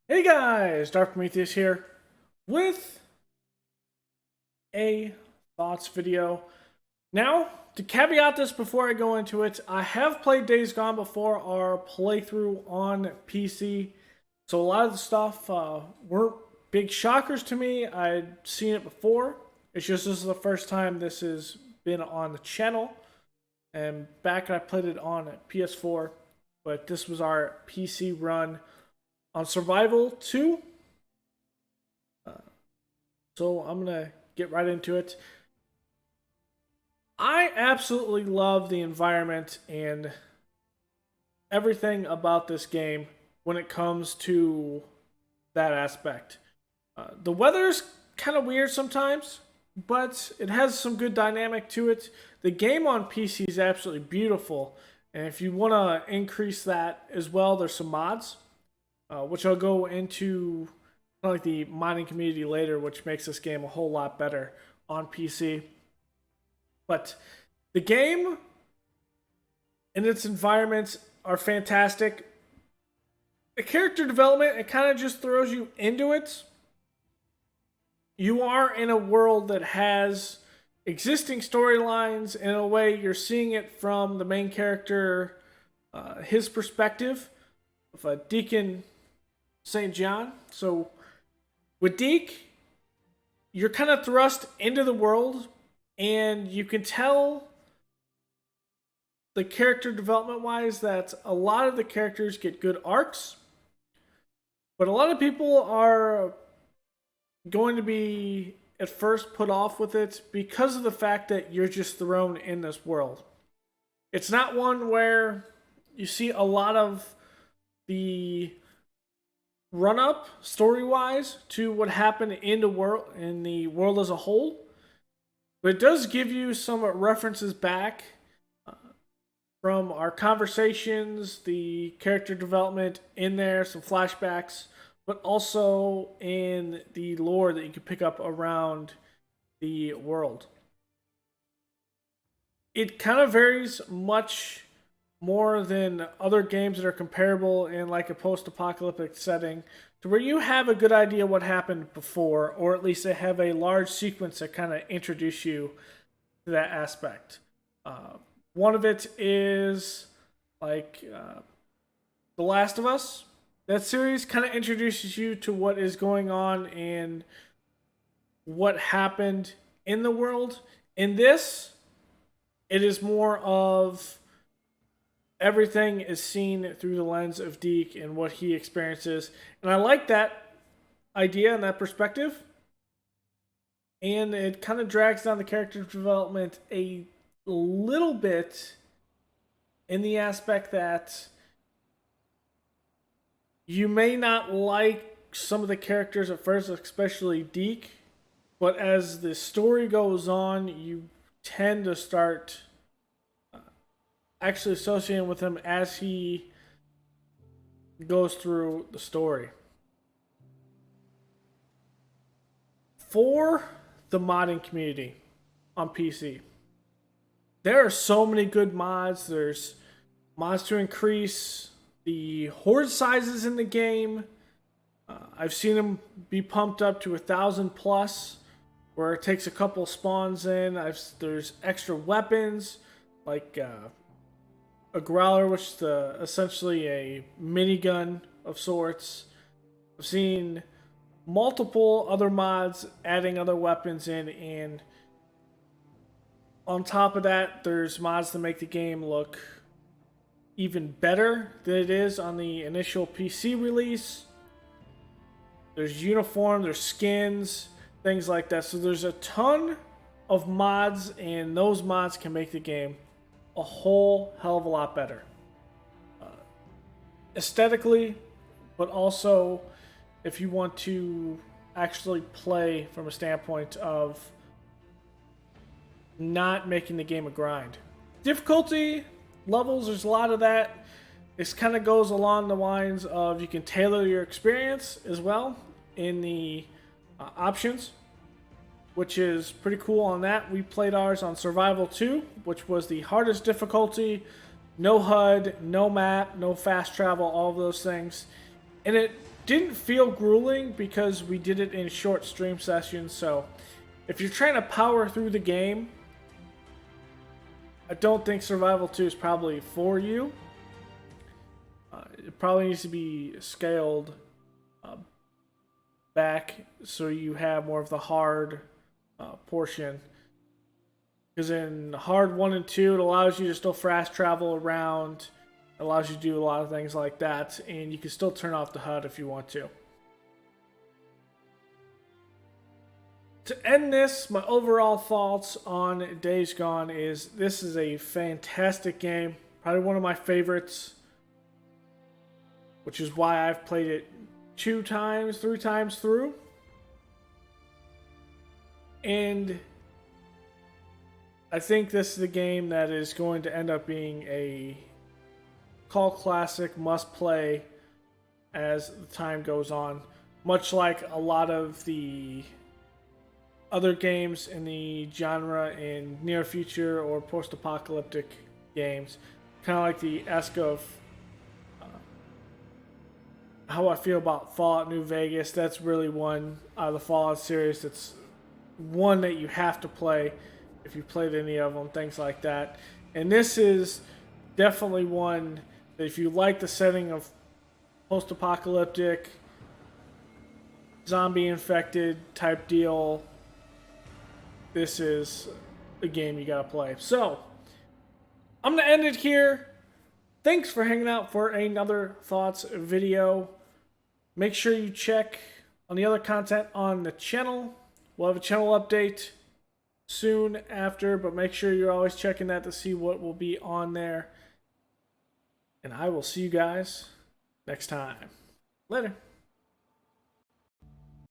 Hey guys, Dark Prometheus here with a thoughts video. Now, to caveat this before I go into it, I have played Days Gone before our playthrough on PC, so a lot of the stuff weren't big shockers to me. I'd seen it before. It's just this is the first time this has been on the channel, and back I played it on PS4, but this was our PC run on Survival 2. So I'm going to get right into it. I absolutely love the environment and everything about this game when it comes to that aspect. The weather's kind of weird sometimes, but it has some good dynamic to it. The game on PC is absolutely beautiful, and if you want to increase that as well, there's some mods, which I'll go into like the mining community later, which makes this game a whole lot better on PC. But the game and its environments are fantastic. The character development, it kind of just throws you into it. You are in a world that has existing storylines. In a way, you're seeing it from the main character, his perspective of Deacon St. John. So with Deke, you're kind of thrust into the world, and you can tell the character development wise that a lot of the characters get good arcs, but a lot of people are going to be at first put off with it because of the fact that you're just thrown in this world. It's not one where you see a lot of the run up story wise to what happened in the world as a whole, but it does give you some references back from our conversations, the character development in there, some flashbacks, but also in the lore that you can pick up around the world. It kind of varies much more than other games that are comparable in like a post-apocalyptic setting, to where you have a good idea what happened before, or at least they have a large sequence that kind of introduce you to that aspect. One of it is like The Last of Us. That series kind of introduces you to what is going on and what happened in the world. In this, it is more of everything is seen through the lens of Deke and what he experiences. And I like that idea and that perspective. And it kind of drags down the character development a little bit in the aspect that you may not like some of the characters at first, especially Deke, but as the story goes on, you tend to start actually associating with him as he goes through the story. For the modding community on PC, there are so many good mods. There's mods to increase the horde sizes in the game. I've seen them be pumped up to 1,000 plus, where it takes a couple spawns in. There's extra weapons like a growler, which is essentially a minigun of sorts. I've seen multiple other mods adding other weapons in, and on top of that, there's mods to make the game look even better than it is on the initial PC release. There's uniform, there's skins, things like that. So there's a ton of mods, and those mods can make the game a whole hell of a lot better. Aesthetically, but also if you want to actually play from a standpoint of not making the game a grind. Difficulty levels, there's a lot of that. This kind of goes along the lines of you can tailor your experience as well in the options, which is pretty cool on that. We played ours on Survival 2, which was the hardest difficulty. No HUD, no map, no fast travel, all of those things. And it didn't feel grueling because we did it in short stream sessions. So if you're trying to power through the game, I don't think Survival 2 is probably for you. It probably needs to be scaled back so you have more of the hard portion. Because in hard 1 and 2, it allows you to still fast travel around. It allows you to do a lot of things like that. And you can still turn off the HUD if you want to. To end this, my overall thoughts on Days Gone is this is a fantastic game. Probably one of my favorites. Which is why I've played it 2 times, 3 times through. And I think this is a game that is going to end up being a cult classic, must play as the time goes on. Much like a lot of the other games in the genre in near future or post-apocalyptic games. Kind of like the esque of how I feel about Fallout New Vegas. That's really one out of the Fallout series that's one that you have to play if you played any of them, things like that. And this is definitely one that if you like the setting of post-apocalyptic, zombie-infected type deal, this is a game you gotta play. So, I'm gonna end it here. Thanks for hanging out for another Thoughts video. Make sure you check on the other content on the channel. We'll have a channel update soon after, but make sure you're always checking that to see what will be on there. And I will see you guys next time. Later.